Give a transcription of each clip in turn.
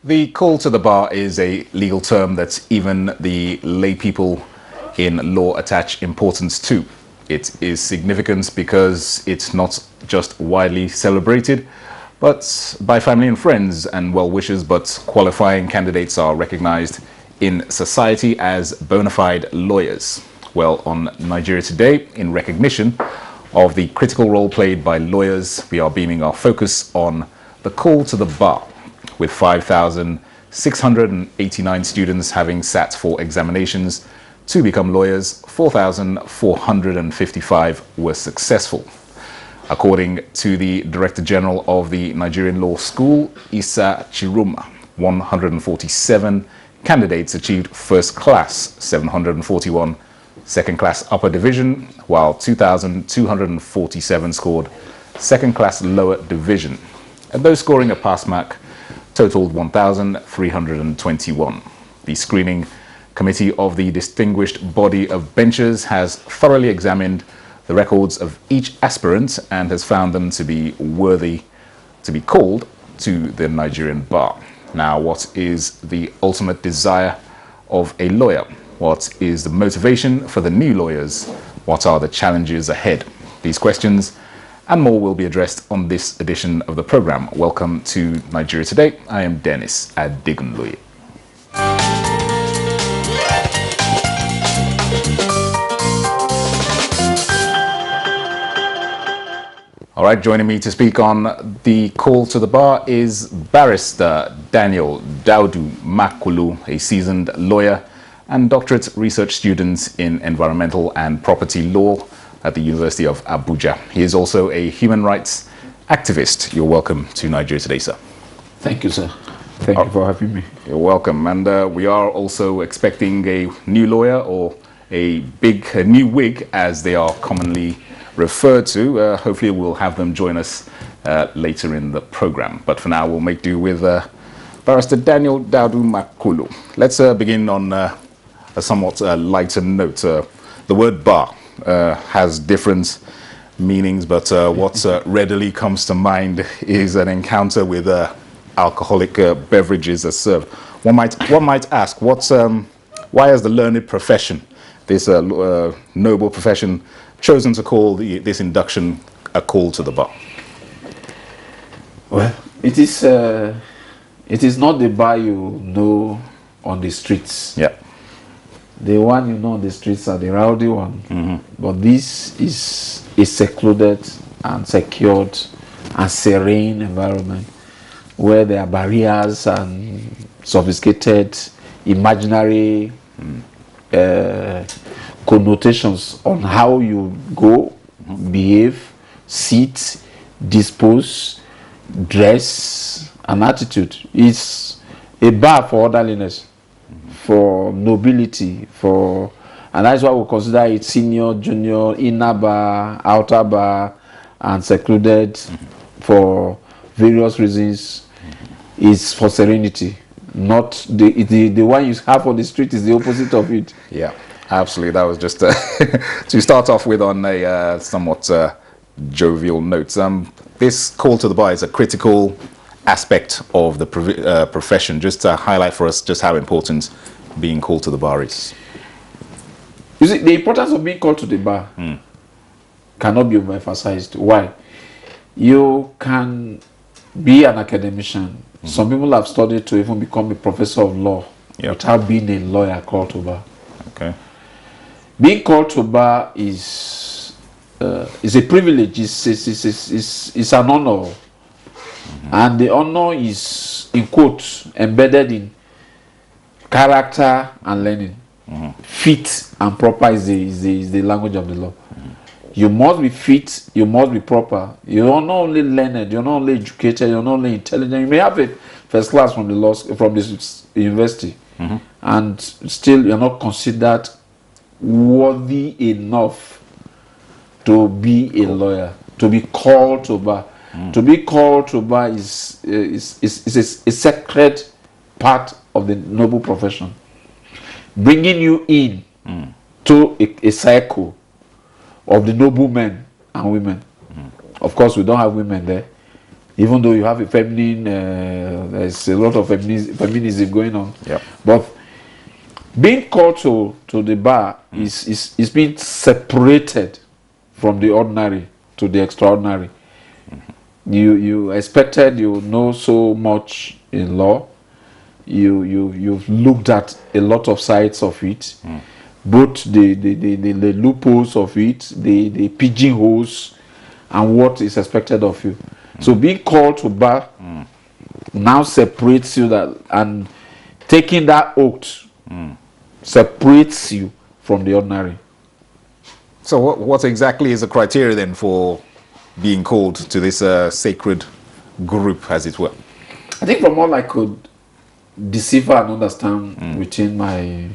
The call to the bar is a legal term that even the lay people in law attach importance to. It is significant because it's not just widely celebrated, but by family and friends and well-wishers, but qualifying candidates are recognized in society as bona fide lawyers. Well, on Nigeria Today, in recognition of the critical role played by lawyers, we are beaming our focus on the call to the bar, with 5,689 students having sat for examinations to become lawyers. 4,455 were successful. According to the Director General of the Nigerian Law School, Isa Chiruma, 147 candidates achieved first class, 741 second class upper division, while 2,247 scored second class lower division. And those scoring a pass mark totaled 1,321. The screening committee of the distinguished body of benchers has thoroughly examined the records of each aspirant and has found them to be worthy to be called to the Nigerian bar. Now, what is the ultimate desire of a lawyer? What is the motivation for the new lawyers? What are the challenges ahead? These questions and more will be addressed on this edition of the program. Welcome to Nigeria Today. I am Dennis Adigunloye. All right, joining me to speak on the call to the bar is Barrister Daniel Daudu Makulu, a seasoned lawyer and doctorate research student in environmental and property law at the University of Abuja. He is also a human rights activist. You're welcome to Nigeria Today, sir. Thank you, sir. Thank you for having me. You're welcome. And we are also expecting a new lawyer, or a new wig, as they are commonly referred to. Hopefully we'll have them join us later in the program. But for now, we'll make do with Barrister Daniel Daudu Makulu. Let's begin on a somewhat lighter note. The word bar has different meanings, but what readily comes to mind is an encounter with alcoholic beverages as served. One might ask, why has the learned profession, this noble profession, chosen to call this induction a call to the bar? Well, it is not the bar you know on the streets. Yeah. The one you know on the streets are the rowdy one. Mm-hmm. But this is a secluded and secured and serene environment where there are barriers and sophisticated imaginary connotations on how you go, behave, sit, dispose, dress, and attitude. It's a bar for orderliness, for nobility, and that's why we consider it senior, junior, inner bar, outer bar, and secluded for various reasons. It's for serenity, not the one you have on the street is the opposite of it. Yeah, absolutely. That was just to start off with on a somewhat jovial note. This call to the bar is a critical aspect of the profession. Just to highlight for us just how important being called to the bar is. You see, the importance of being called to the bar cannot be overemphasized. Why? You can be an academician. Some people have studied to even become a professor of law without being a lawyer called to bar. Okay. Being called to bar is a privilege. It's an honor. And the honor is, in quotes, embedded in character and learning. Fit and proper is the language of the law. You must be fit, you must be proper. You're not only learned, you're not only educated, you're not only intelligent. You may have a first class from the university, and still you're not considered worthy enough to be a lawyer, to be called to bar. To be called to bar is a sacred part of the noble profession, bringing you in to a cycle of the noble men and women. Of course, we don't have women there, even though you have a feminine, there's a lot of feminism going on. Yep. But being called to the bar is being separated from the ordinary to the extraordinary. You expected you know so much in law. You've looked at a lot of sides of it, both the loopholes of it, the pigeonholes, and what is expected of you. So being called to bar now separates you, that, and taking that oath separates you from the ordinary. So what exactly is the criteria then for being called to this sacred group, as it were? I think from all I could decipher and understand within my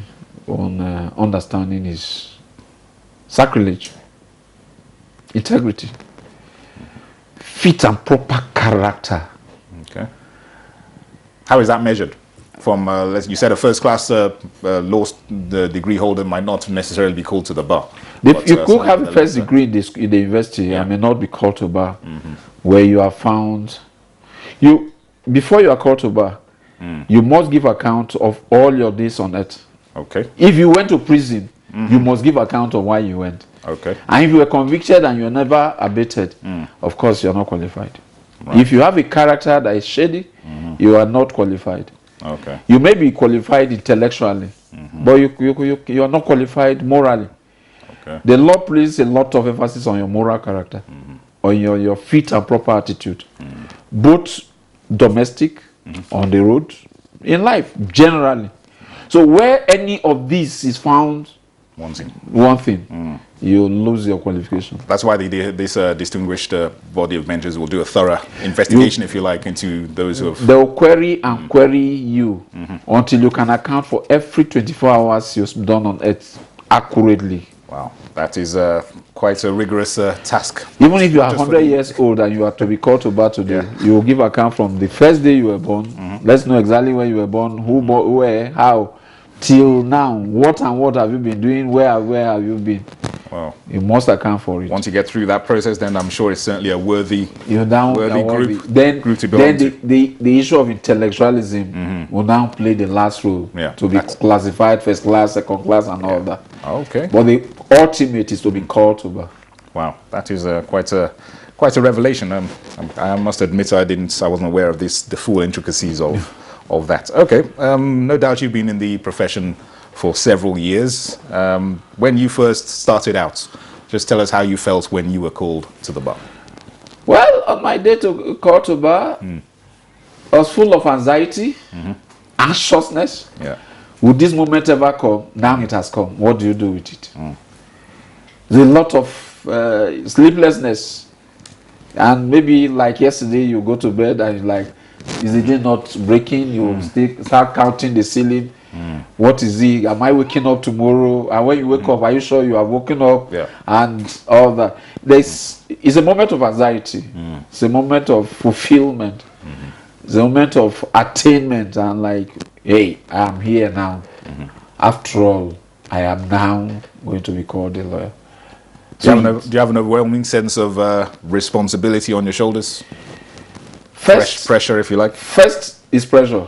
own understanding is sacrilege, integrity, fit and proper character. Okay. How is that measured? From you said a first-class law degree holder might not necessarily be called to the bar. If you could have a first degree in the university, I may not be called to bar. Where you are found, before you are called to bar, you must give account of all your days on earth. Okay. If you went to prison, you must give account of why you went. Okay. And if you were convicted and you were never abated, of course you are not qualified. Right. If you have a character that is shady, you are not qualified. Okay. You may be qualified intellectually, but you are not qualified morally. Okay. The law places a lot of emphasis on your moral character, on your fit and proper attitude, both domestic, on the road, in life, generally. So where any of these is found one thing, you lose your qualification. That's why this distinguished body of benches will do a thorough investigation, if you like, into those who have... They will query and query you until you can account for every 24 hours you've done on earth accurately. Wow, that is quite a rigorous task. Even if you are 100 years old and you are to be called to bar today, you will give account from the first day you were born. Let's know exactly where you were born, who, where, how, till now. What have you been doing? Where have you been? Wow. You must account for it. Once you get through that process, then I'm sure it's certainly a worthy group to belong to. The issue of intellectualism will now play the last role to be classified first class, second class, and all that. Okay. But the ultimate is to be called to bar. Wow, that is quite a revelation. I must admit I wasn't aware of the full intricacies of that. Okay. No doubt you've been in the profession for several years. When you first started out, just tell us how you felt when you were called to the bar. Well, on my day to call to bar, I was full of anxiety, anxiousness. Yeah. Would this moment ever come? Now it has come. What do you do with it? There's a lot of sleeplessness. And maybe like yesterday, you go to bed and you're like, is the day not breaking? You start counting the ceiling. What is it? Am I waking up tomorrow? And when you wake up, are you sure you are woken up? Yeah. And all that. It's a moment of anxiety. It's a moment of fulfillment. It's a moment of attainment. And like, hey, I am here now. After all, I am now going to be called a lawyer. Do you have an overwhelming sense of responsibility on your shoulders? First, pressure, if you like. First is pressure.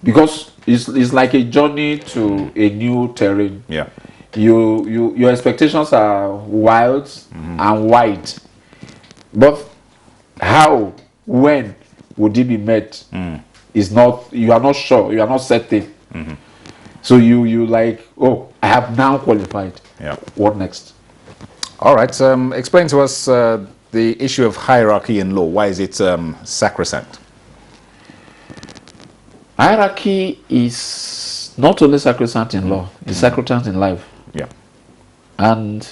Because it's like a journey to a new terrain. Yeah. Your expectations are wild and wide. But how, when would it be met? You are not sure, you are not certain. So you like, oh, I have now qualified. Yeah. What next? All right. Explain to us the issue of hierarchy in law. Why is it sacrosanct? Hierarchy is not only sacrosanct in law, it's sacrosanct in life. Yeah. And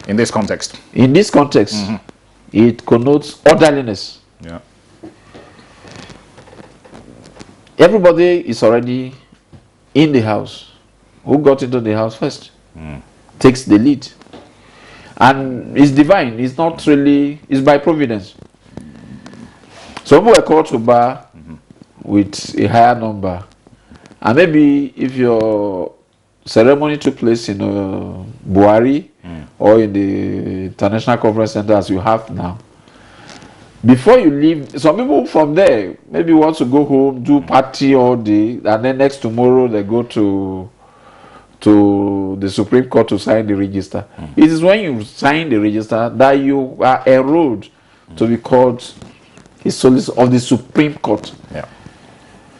in this context, it connotes orderliness. Yeah. Everybody is already in the house. Who got into the house first takes the lead. And it's divine. It's not really, it's by providence. Some people are called to bar with a higher number. And maybe if your ceremony took place in Buhari or in the International Conference Center as you have now, Before you leave, some people from there maybe want to go home, do party all day, and then next tomorrow they go to the Supreme Court to sign the register. It is when you sign the register that you are enrolled to be called a solicitor of the Supreme Court. Yeah.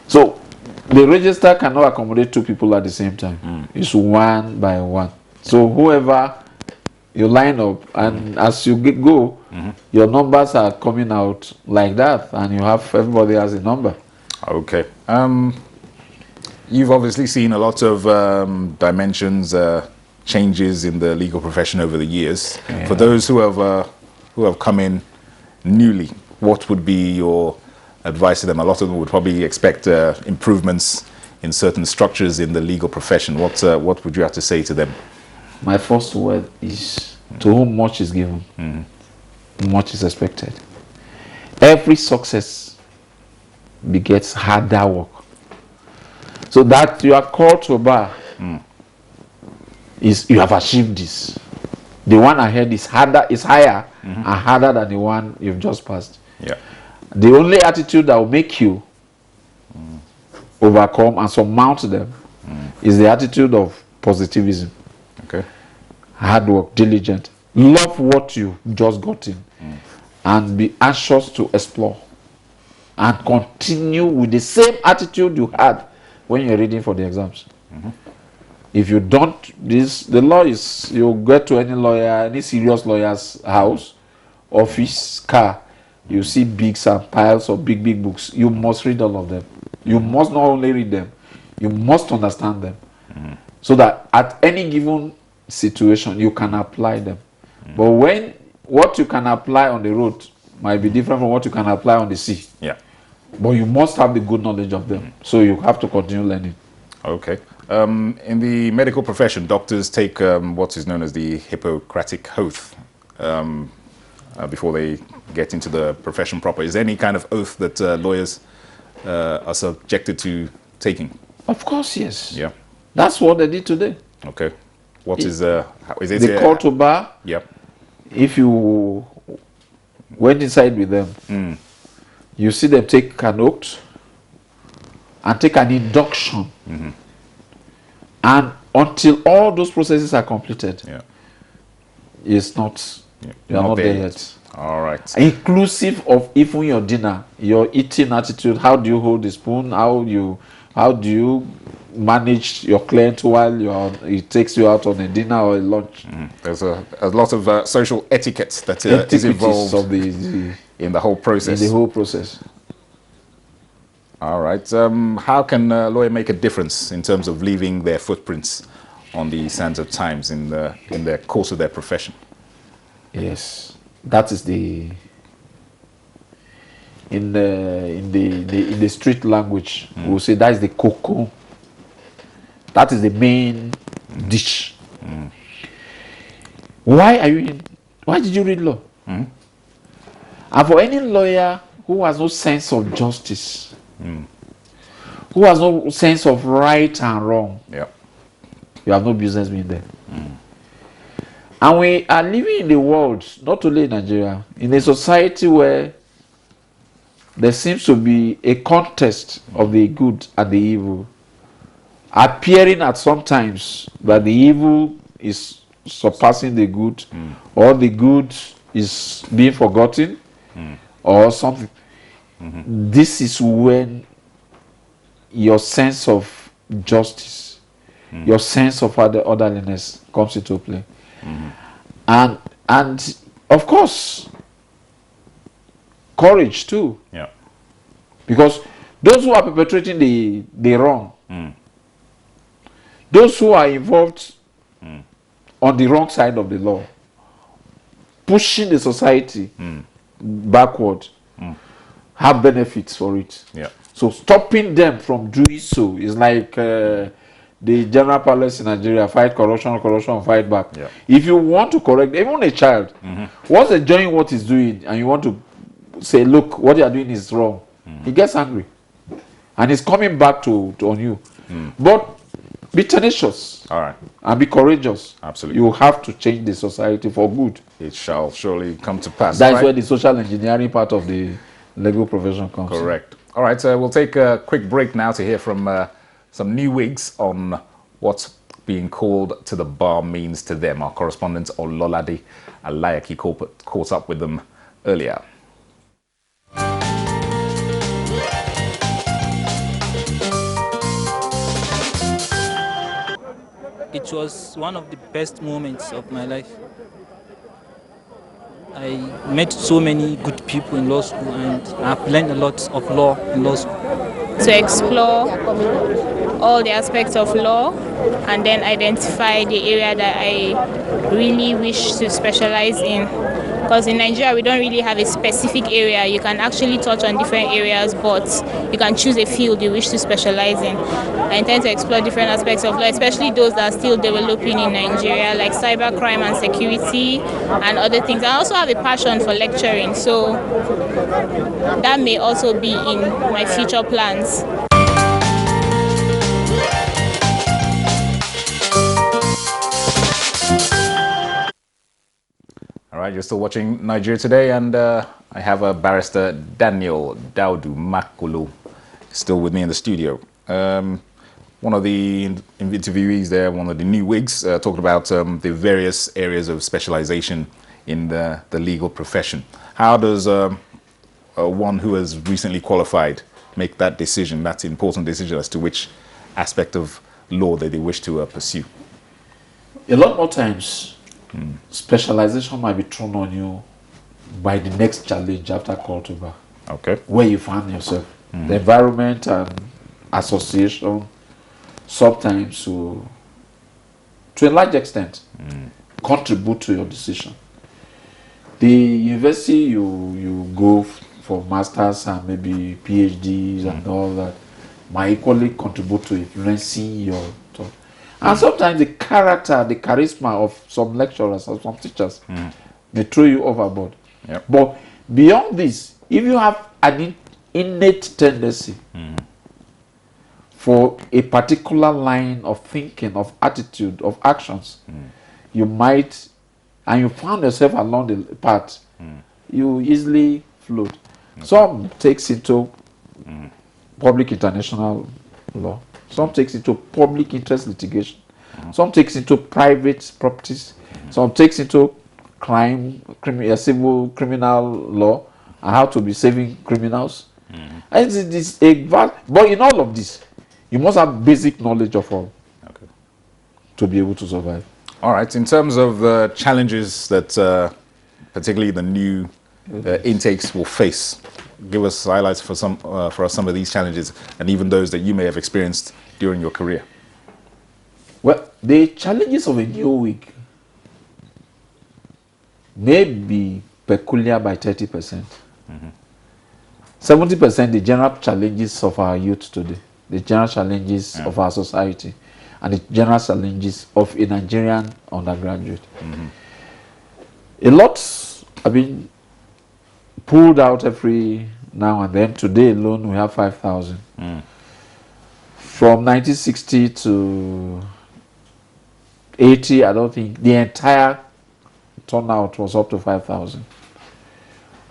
So the register cannot accommodate two people at the same time. It's one by one. So whoever you line up, and as you go, your numbers are coming out like that, and you have everybody has a number. Okay. You've obviously seen a lot of dimensions, changes in the legal profession over the years. Yeah. For those who have come in newly, what would be your advice to them? A lot of them would probably expect improvements in certain structures in the legal profession. What would you have to say to them? My first word is, to whom much is given, much is expected. Every success begets harder work. So that you are called to a bar is you have achieved this. The one ahead is harder, is higher and harder than the one you've just passed. Yeah. The only attitude that will make you overcome and surmount them is the attitude of positivism. Okay. Hard work, diligent. Love what you just got in and be anxious to explore and continue with the same attitude you had when you're reading for the exams. If you don't, the law is, you get to any lawyer, any serious lawyer's house, office, car, you see bigs and piles of big books. You must read all of them. You must not only read them, you must understand them. So that at any given situation, you can apply them. But when what you can apply on the road might be different from what you can apply on the sea. Yeah. But you must have the good knowledge of them. So you have to continue learning. Okay. In the medical profession, doctors take what is known as the Hippocratic Oath before they get into the profession proper. Is there any kind of oath that lawyers are subjected to taking? Of course, yes. Yeah. That's what they did today. Okay. What is it? They call to bar. Yep. If you went inside with them, you see them take an oath and take an induction. And until all those processes are completed, it's not, you're not there yet. All right. Inclusive of even your dinner, your eating attitude. How do you hold the spoon? How do you manage your client while it takes you out on a dinner or a lunch? There's a lot of social etiquette that is involved in the whole process. In the whole process. All right. How can a lawyer make a difference in terms of leaving their footprints on the sands of times in the course of their profession? Yes, that is in the street language. We'll say that is the cocoa. That is the main dish. Why did you read law? And for any lawyer who has no sense of justice, who has no sense of right and wrong, you have no business being there. And we are living in the world, not only in Nigeria, in a society where there seems to be a contest of the good and the evil, appearing at some times that the evil is surpassing the good, or the good is being forgotten, or something. This is when your sense of justice, your sense of orderliness comes into play. And of course, courage too. Yeah. Because those who are perpetrating the wrong, those who are involved on the wrong side of the law, pushing the society backward, have benefits for it. Yeah. So stopping them from doing so is like the general policy in Nigeria: fight corruption, corruption, fight back. Yeah. If you want to correct even a child, once they're doing what he's doing and you want to say, look, what you are doing is wrong, he gets angry and he's coming back to on you. But be tenacious. All right. And be courageous. Absolutely. You have to change the society for good. It shall surely come to pass. That's where the social engineering part of the legal profession comes. Correct. All right, we'll take a quick break now to hear from some new wigs on what being called to the bar means to them. Our correspondent Ololade Alayaki caught up with them earlier. It was one of the best moments of my life. I met so many good people in law school, and I've learned a lot of law in law school. To explore all the aspects of law and then identify the area that I really wish to specialize in. Because in Nigeria, we don't really have a specific area. You can actually touch on different areas, but you can choose a field you wish to specialize in. I intend to explore different aspects of law, especially those that are still developing in Nigeria, like cybercrime and security and other things. I also have a passion for lecturing, so that may also be in my future plans. All right, you're still watching Nigeria Today, and I have a barrister Daniel Daudu Makulu still with me in the studio. One of the interviewees there, one of the new wigs, talked about the various areas of specialization in the legal profession. How does one who has recently qualified make that decision, that important decision as to which aspect of law that they wish to pursue? A lot more times, specialization might be thrown on you by the next challenge after call to bar. Okay. Where you find yourself. The environment and association sometimes to a large extent contribute to your decision. The university you go for masters and maybe PhDs and all that might equally contribute to influencing your thought. And sometimes the character, the charisma of some lecturers or some teachers may throw you overboard. Yep. But beyond this, if you have an innate tendency for a particular line of thinking, of attitude, of actions, you might, and you found yourself along the path, you easily float. Some takes into public international law. Some takes into public interest litigation. Some takes into private properties. Some takes into crime, civil criminal law, and how to be saving criminals. And it's a vast, but in all of this, you must have basic knowledge of all to be able to survive. All right. In terms of the challenges that particularly the new intakes will face, give us highlights for some of these challenges, and even those that you may have experienced during your career. Well, the challenges of a new week may be peculiar by 30%. 70% the general challenges of our youth today, the general challenges of our society, and the general challenges of a Nigerian undergraduate. A lot have been pulled out every now and then. Today alone we have 5,000. From 1960 to 80, I don't think the entire turnout was up to 5,000.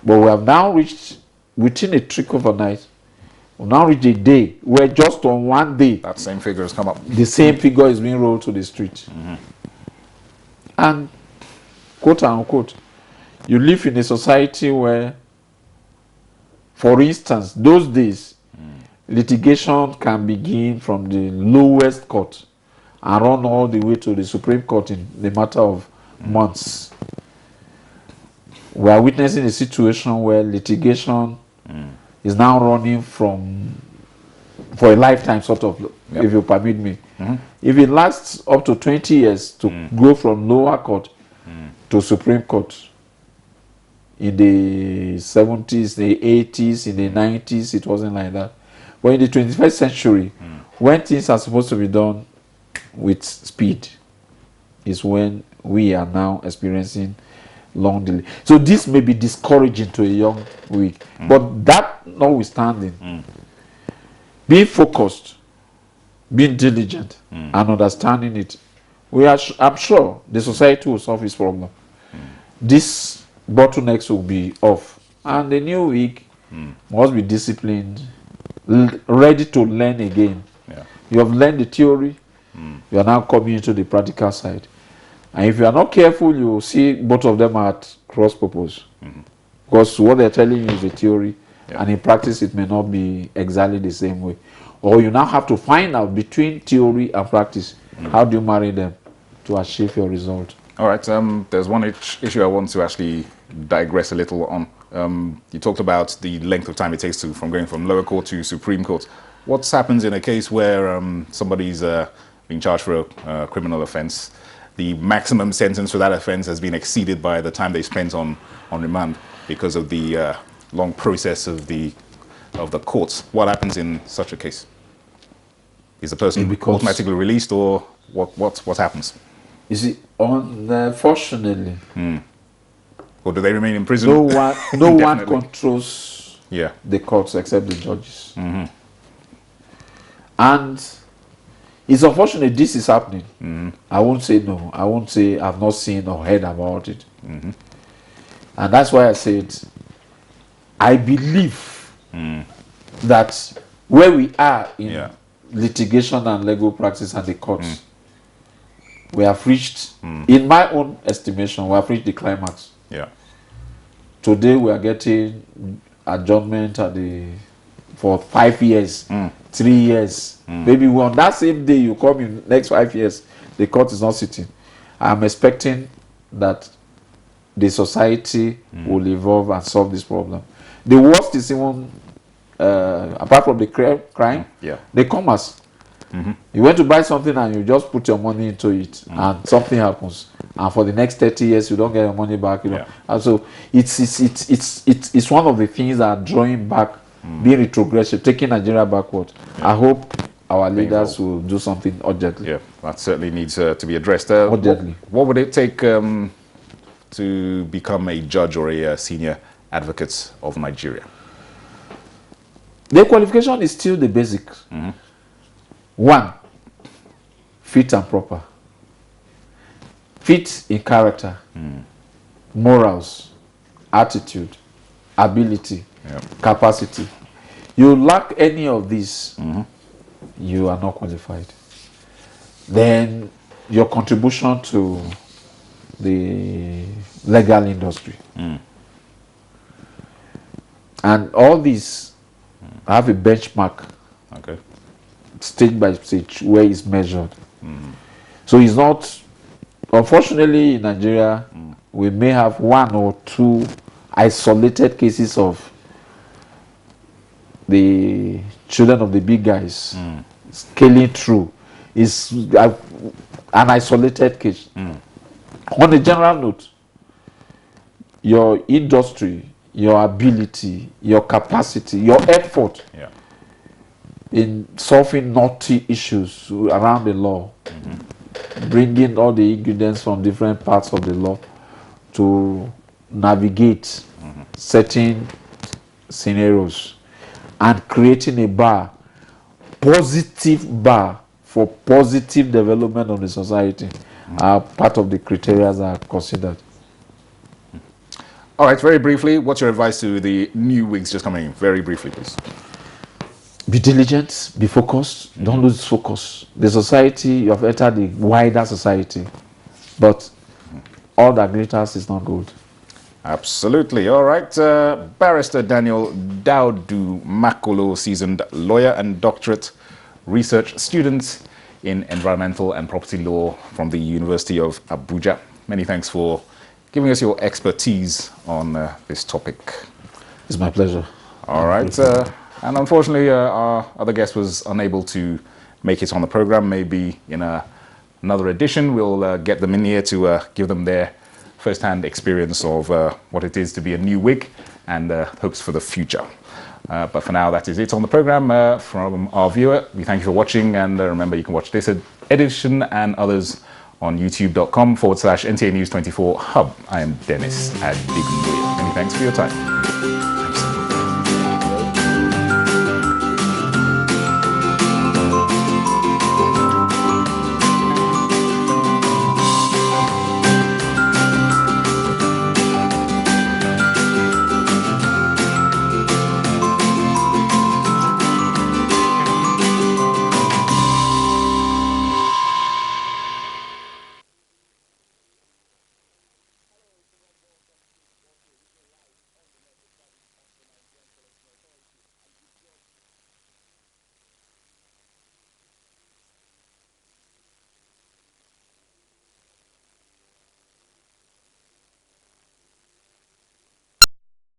But we have now reached, within a trick of a night, we've now reached a day where just on one day, That same figure has come up. the same figure is being rolled to the street. And, quote unquote, you live in a society where, for instance, those days, litigation can begin from the lowest court and run all the way to the Supreme Court in the matter of months. We are witnessing a situation where litigation is now running for a lifetime, sort of, if you permit me. If it lasts up to 20 years to go from lower court to Supreme Court, in the 70s, the 80s, in the 90s, it wasn't like that. But in the 21st century, when things are supposed to be done with speed, is when we are now experiencing long delay. So this may be discouraging to a young week. But that notwithstanding, be focused being diligent and understanding it, I'm sure the society will solve its problem. These bottlenecks will be off, and the new week must be disciplined, ready to learn again. Yeah. You have learned the theory, you are now coming into the practical side. And if you are not careful, you will see both of them at cross purpose. Because what they're telling you is the theory, and in practice it may not be exactly the same way. Or you now have to find out between theory and practice, how do you marry them to achieve your result. All right, there's one issue I want to actually digress a little on. You talked about the length of time it takes from going from lower court to Supreme Court. What happens in a case where somebody's being charged for a criminal offense? The maximum sentence for that offense has been exceeded by the time they spent on remand because of the long process of the courts. What happens in such a case? Is the person automatically released, or what happens? You see, unfortunately, or do they remain in prison? No one controls the courts except the judges. And it's unfortunate this is happening. I won't say no. I won't say I've not seen or heard about it. And that's why I said I believe that where we are in litigation and legal practice and the courts, we have reached, in my own estimation, we have reached the climax. Today we are getting adjournment for 5 years, 3 years. Maybe on that same day you come in next 5 years, the court is not sitting. I'm expecting that the society will evolve and solve this problem. The worst is even, apart from the crime, the commerce. You went to buy something and you just put your money into it, and something happens, and for the next 30 years you don't get your money back. You know, and so it's one of the things that are drawing back, being retrogressive, taking Nigeria backward. I hope our leaders will do something urgently. Yeah, that certainly needs to be addressed. Urgently. What would it take to become a judge or a senior advocate of Nigeria? The qualification is still the basics. One, fit and proper. Fit in character, morals, attitude, ability, capacity. You lack any of these, you are not qualified. Then your contribution to the legal industry. And all these have a benchmark, stage by stage, where it's measured. So it's not, unfortunately in Nigeria, we may have 1 or 2 isolated cases of the children of the big guys scaling through. It's an isolated case. On a general note, your industry, your ability, your capacity, your effort in solving knotty issues around the law, bringing all the ingredients from different parts of the law to navigate certain scenarios and creating a bar, positive bar for positive development of the society are part of the criteria that are considered. All right, very briefly, what's your advice to the new wigs just coming in? Very briefly, please. Be diligent, be focused, don't lose focus. The society, you have entered the wider society, but all that glitters is not gold. Absolutely. All right. Barrister Daniel Daudu Makolo, seasoned lawyer and doctorate research student in environmental and property law from the University of Abuja. Many thanks for giving us your expertise on this topic. It's my pleasure. All right. And unfortunately, our other guest was unable to make it on the program. Maybe in another edition, we'll get them in here to give them their first-hand experience of what it is to be a new wig and hopes for the future. But for now, that is it on the program. From our viewer, we thank you for watching, and remember you can watch this edition and others on youtube.com/NTA News 24 Hub. I am Dennis Adigbuye. Many thanks for your time.